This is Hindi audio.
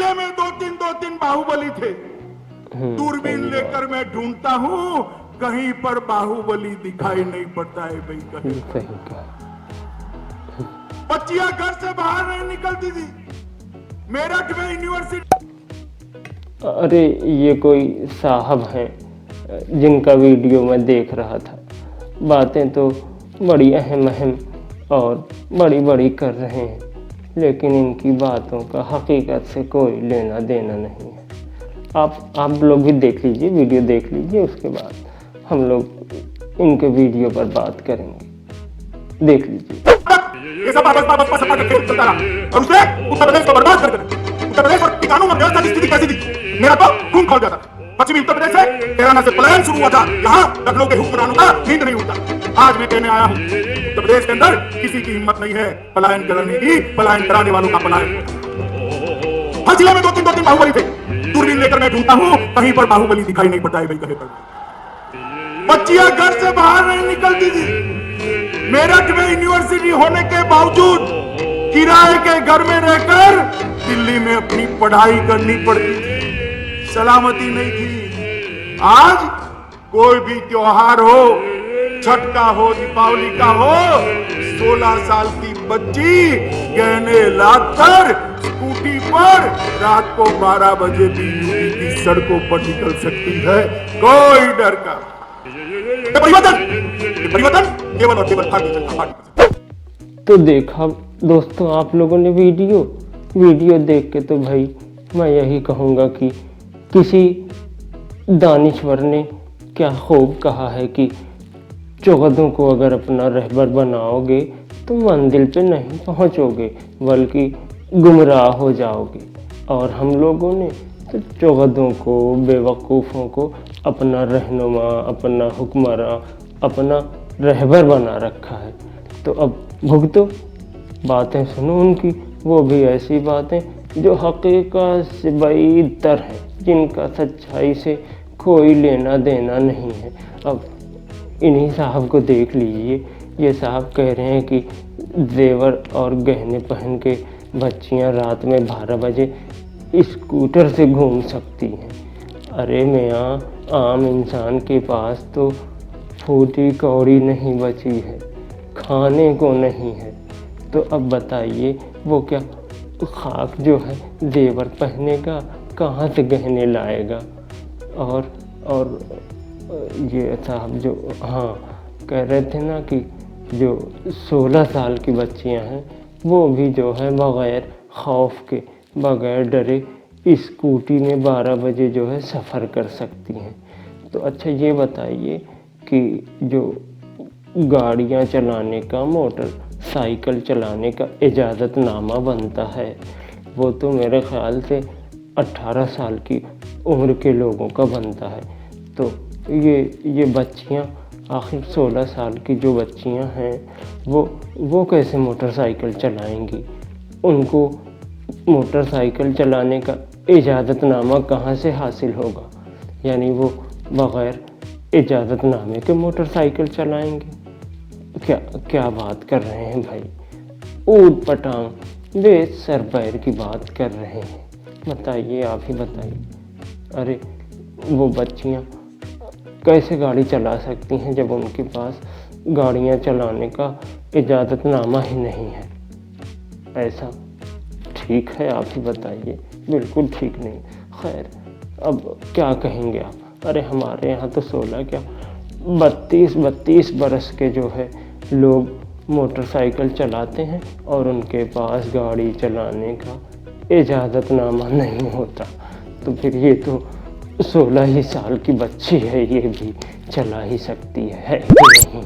जिले में दो तीन बाहुबली थे। दूरबीन लेकर मैं ढूंढता हूँ, कहीं पर बाहुबली दिखाई नहीं पड़ता है भाई। कहीं सही कहा। बच्चियां घर से बाहर नहीं निकलती थी। मेरठ में यूनिवर्सिटी। अरे ये कोई साहब हैं जिनका वीडियो मैं देख रहा था। बातें तो बड़ी अहम और बड़ी बड़ी कर रहे हैं, लेकिन इनकी बातों का हकीकत से कोई लेना देना नहीं है। आप लोग भी देख लीजिए, वीडियो देख लीजिए, उसके बाद हम लोग इनके वीडियो पर बात करेंगे। देख लीजिए। ये सब आपस में खेल चलता रहा और उसने उत्तर प्रदेश को बर्बाद कर दिया। उत्तर प्रदेश और कानून और व्यवस्था की स्थिति कैसी थी, मेरा तो खून खौल जाता। पश्चिमी उत्तर प्रदेश से 13 से पलायन शुरू हुआ था। यहाँ लखनऊ के हुक्मरानों का नींद नहीं उठता। आज मैं कहने आया हूँ, उत्तर प्रदेश के अंदर किसी की हिम्मत नहीं है पलायन करने की। पलायन कराने वालों का पलायन। हर जिले में दो तीन बाहुबली थे। दूरबीन लेकर मैं ढूंढता हूँ, कहीं पर बाहुबली दिखाई नहीं पड़ता है भाई। कहीं पर बच्चियां घर से बाहर नहीं निकलती थी। मेरठ में यूनिवर्सिटी होने के बावजूद किराए के घर में रहकर दिल्ली में अपनी पढ़ाई करनी पड़ती थी। सलामती नहीं थी। आज कोई भी त्योहार हो, छठ का हो, दीपावली का हो, 16 साल की बच्ची गहने लाकर स्कूटी पर रात को 12 बजे भी यूपी की सड़कों पर निकल सकती है, कोई डर का। परिवर्तन केवल और केवल भारतीय जनता पार्टी। तो देखा दोस्तों आप लोगों ने वीडियो देख के, तो भाई मैं यही कहूँगा कि किसी दानिश्वर ने क्या खूब कहा है कि चौगधों को अगर अपना रहबर बनाओगे तो मंजिल पे नहीं पहुँचोगे, बल्कि गुमराह हो जाओगे। और हम लोगों ने तो चौगधों को, बेवकूफ़ों को अपना रहनुमा, अपना हुक्मरान, अपना रहबर बना रखा है। तो अब भुगतो, बातें सुनो उनकी, वो भी ऐसी बातें जो हकीकत से बैतर हैं, जिनका सच्चाई से कोई लेना देना नहीं है। अब इन्हीं साहब को देख लीजिए। ये साहब कह रहे हैं कि जेवर और गहने पहन के बच्चियां रात में 12 बजे स्कूटर से घूम सकती हैं। अरे मियाँ, आम इंसान के पास तो फूटी कौड़ी नहीं बची है, खाने को नहीं है। तो अब बताइए वो क्या खाक जो है जेवर पहने का, कहाँ से गहने लाएगा। और ये साहब जो कह रहे थे ना कि जो 16 साल की बच्चियां हैं वो भी जो है बग़ैर खौफ के, बग़ैर डरे स्कूटी में 12 बजे जो है सफ़र कर सकती हैं। तो अच्छा ये बताइए कि जो गाड़ियां चलाने का, मोटरसाइकिल चलाने का इजाज़तनामा बनता है, वो तो मेरे ख़्याल से 18 साल की उम्र के लोगों का बनता है। तो ये बच्चियां, आखिर 16 साल की जो बच्चियां हैं वो कैसे मोटरसाइकिल चलाएंगी? उनको मोटरसाइकिल चलाने का इजाज़तनामा कहाँ से हासिल होगा? यानी वो बग़ैर इजाज़तनामे के मोटरसाइकिल चलाएंगे? क्या बात कर रहे हैं भाई, ऊट पटांग बेसर पैर की बात कर रहे हैं। बताइए, आप ही बताइए। अरे वो बच्चियां कैसे गाड़ी चला सकती हैं जब उनके पास गाड़ियां चलाने का इजाज़तनामा ही नहीं है? ऐसा ठीक है? आप ही बताइए। बिल्कुल ठीक नहीं। खैर, अब क्या कहेंगे आप? अरे हमारे यहाँ तो 16 क्या 32 बरस के जो है लोग मोटरसाइकिल चलाते हैं और उनके पास गाड़ी चलाने का इजाज़तनामा नहीं होता। तो फिर ये तो 16 ही साल की बच्ची है, ये भी चला ही सकती है कि नहीं?